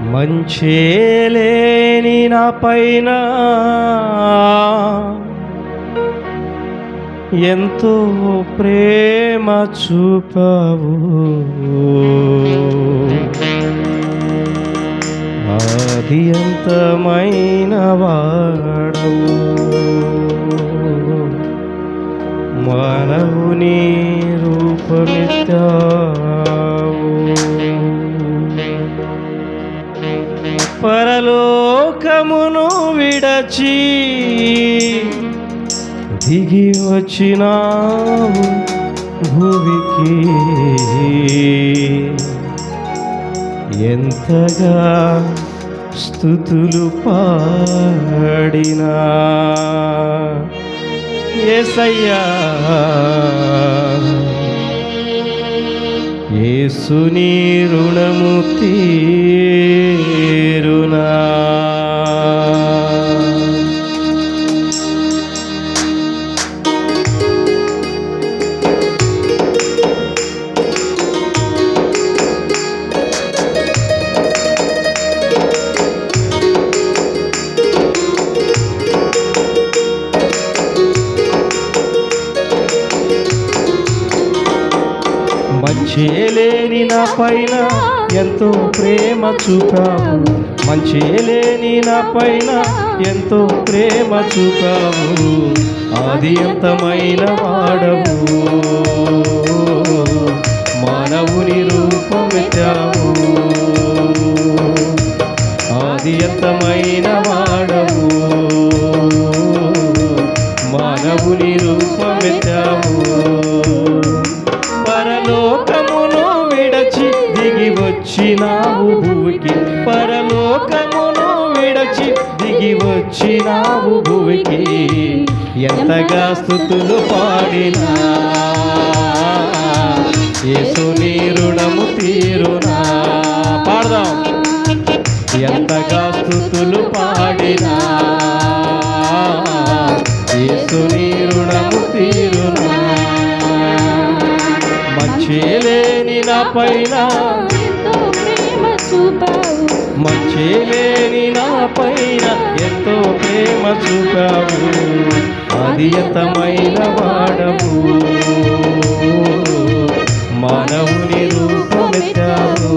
మంచేలేని నా పైన ఎంతో ప్రేమ చూపావు, ఆది అంతమైన వాడవు, మానవుని రూపమిచ్చావు. పరలోకమును విడచి దిగి వచ్చినావు భూమికి, ఎంతగా స్తుతులు పాడినా యేసయ్యా, యేసుని రుణము తీరునా. మంచేలేని నా పైన ఎంతో ప్రేమ చూపావు, మంచేలేని నా పైన ఎంతో ప్రేమ చూపావు, ఆది అంతమైన వాడవు, మానవుని రూపమెత్తావు, ఆది అంతమైన వాడవు, మానవుని రూపమెత్తావు. పరలోకమును విడచి దిగి వచ్చినావు భూమికి, పరలోకమును విడచి దిగి వచ్చినావు భూమికి, ఎంతగా స్తుతులు పాడినా యేసుని రుణము తీరునా. పాడదాం. ఎంతగా స్తుతులు పాడినా యేసుని రుణము తీరునా. మంచేలేని నా పైన ఎంతో ప్రేమ చూపావు, మంచేలేని నా పైన ఎంతో ప్రేమ చూపావు, ఆది అంతమైన వాడవు, మానవుని రూపమెత్తావు,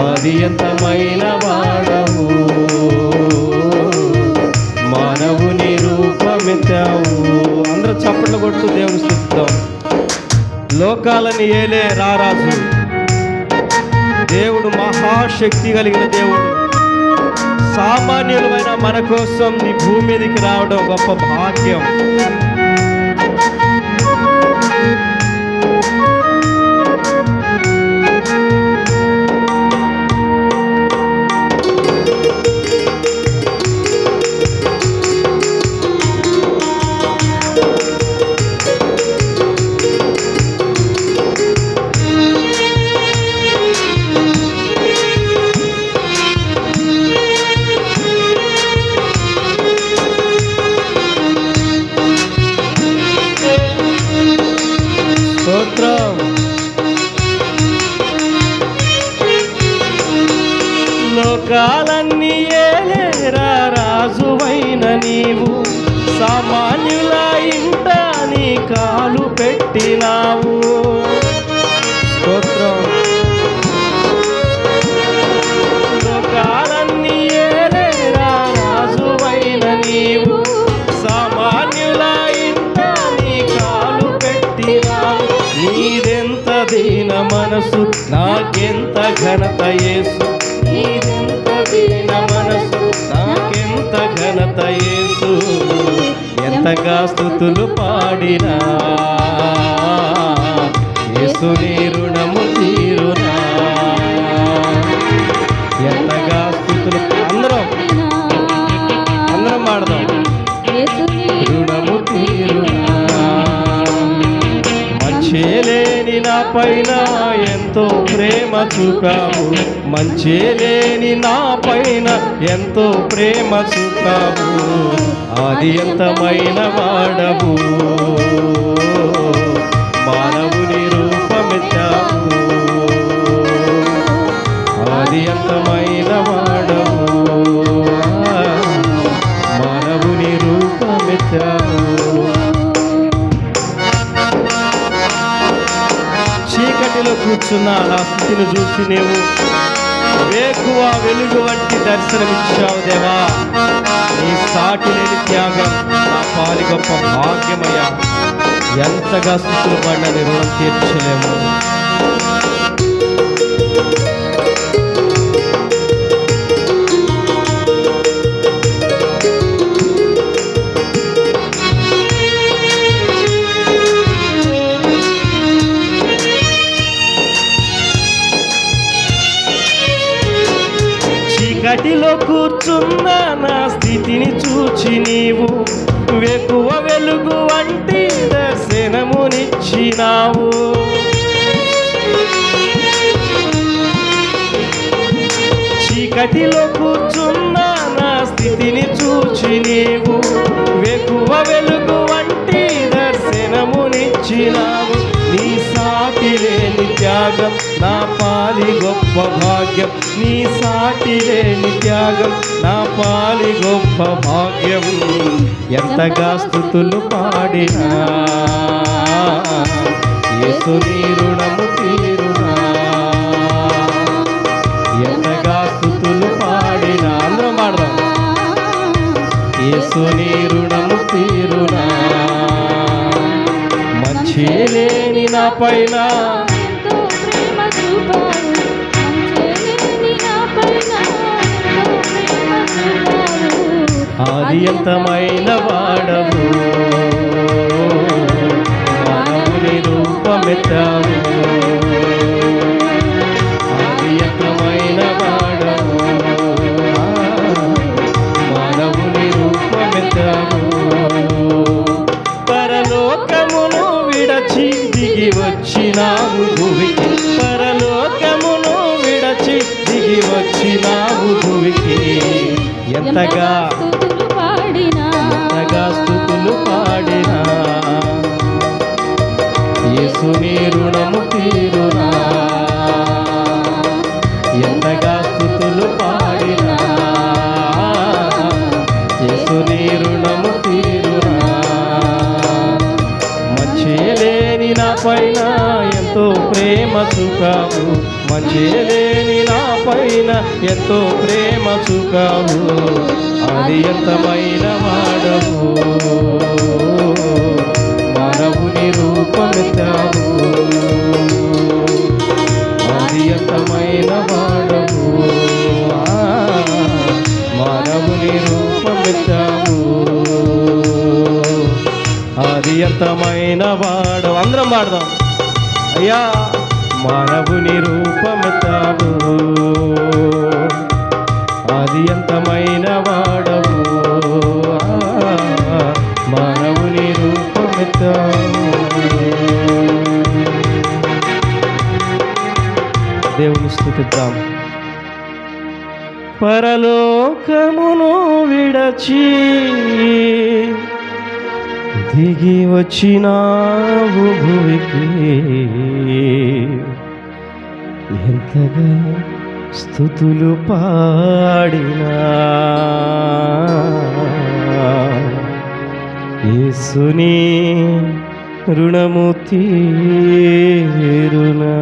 ఆది అంతమైన వాడవు, మానవుని రూపమెత్తావు. అందరూ చప్పట్లు కొడుతూ దేవుని స్తుతిద్దాం. లోకాలని ఏలే రారాజు దేవుడు, మహాశక్తి కలిగిన దేవుడు, సామాన్యులమైన మన కోసం నీ భూమి మీదకి రావడం గొప్ప భాగ్యం. లోకాలన్నీ ఏలేరా రాజువైన నీవు, సామాన్యుల ఇంట నీ కాలు పెట్టినావు. స్తోత్రం. లోకాలన్నీ ఏలేరా రాజువైన నీవు, సామాన్యుల ఇంట నీ కాలు పెట్టినావు. నీదెంత దీన మనసు, నాకెంత ఘనత యేసు, నీదెంత దీన మనసు, నాకెంత ఘనత యేసు, ఎంతగా స్తుతులు పాడినా యేసుని రుణము తీరునా. ఎంతగా స్తుతులు, అందరం పాడదాం. రుణము తీరునా. మంచేలేని నా పైన ఎంతో ప్రేమ చూపావు, మంచేలేని నా పైన ఎంతో ప్రేమ చూపావు, ఆది అంతమైన వాడవు, మానవుని రూపమెత్తావు, ఉన్నా నా స్థితిని చూసి నీవు వేకువ వెలుగు వంటి దర్శనమిచ్చావు దేవా. నీ సాటి లేని త్యాగం నా పాలి గొప్ప భాగ్యమయ్యా. ఎంతగా స్థుతులు పడిన నీ రుణం తీర్చలేము. చీకటిలో కూర్చున్న నా స్థితిని చూచి నీవు వేకువ వెలుగు వంటి దర్శనమునిచ్చినావు. చీకటిలో కూర్చున్న నా స్థితిని చూచి నీవు వేకువ వెలుగు వంటి దర్శనమునిచ్చినావు. నీ సాటి లేని త్యాగం నా పాలి గొప్ప భాగ్యం. నీ సాటి లేని త్యాగం నా పాలి గొప్ప భాగ్యం. ఎంతగా స్తుతులు పాడినా యేసు నీ రుణము తీరునా. ఎంతగా స్తుతులు పాడినా అందరం పాడదాం. యేసు నీ రుణము తీరునా. మంచి లేని నా పైన ఎంతో ప్రేమ చూపావు. మంచి లేని నా పైన ఎంతో ప్రేమ చూపావు. ఆదియంతమైన వాడవు మానవుని రూపమెత్తావు. ఆదియంతమైన వాడవు మానవుని రూపమెత్తావు. పరలోకమును విడచి దిగి వచ్చినావు భువికి. పరలోకమును విడచి దిగి వచ్చినావు భువికి. ఎంతగా స్తుతులు పాడినా ఎంతగా స్తుతులు పాడినా యేసు నీ రుణము తీరునా. ఎంతగా స్తుతులు పాడినా యేసు నీ రుణము తీరునా. మంచి లేని నా పైన ఎంతో ప్రేమ చూపావు. మంచి లేని నా పైన ఎంతో ప్రేమ చూపావు. ఆదియంతమైన వాడవు మానవుని రూపమెత్తావు. ఆదియంతమైన వాడవు మానవుని రూపమెత్తావు. ఆదియంతమైన వాడవు అందరం పాడదాం. అయ్యా మానవుని రూపమెత్తావు. ఆదియంతమైన వాడవు మానవుని రూపమెత్తావు. దేవుని స్తుతిద్దాం. పరలోకమును విడచి దిగి వచ్చినావు భూమికి. ఎంతగా స్తుతులు పాడినా యేసుని రుణము తీరునా.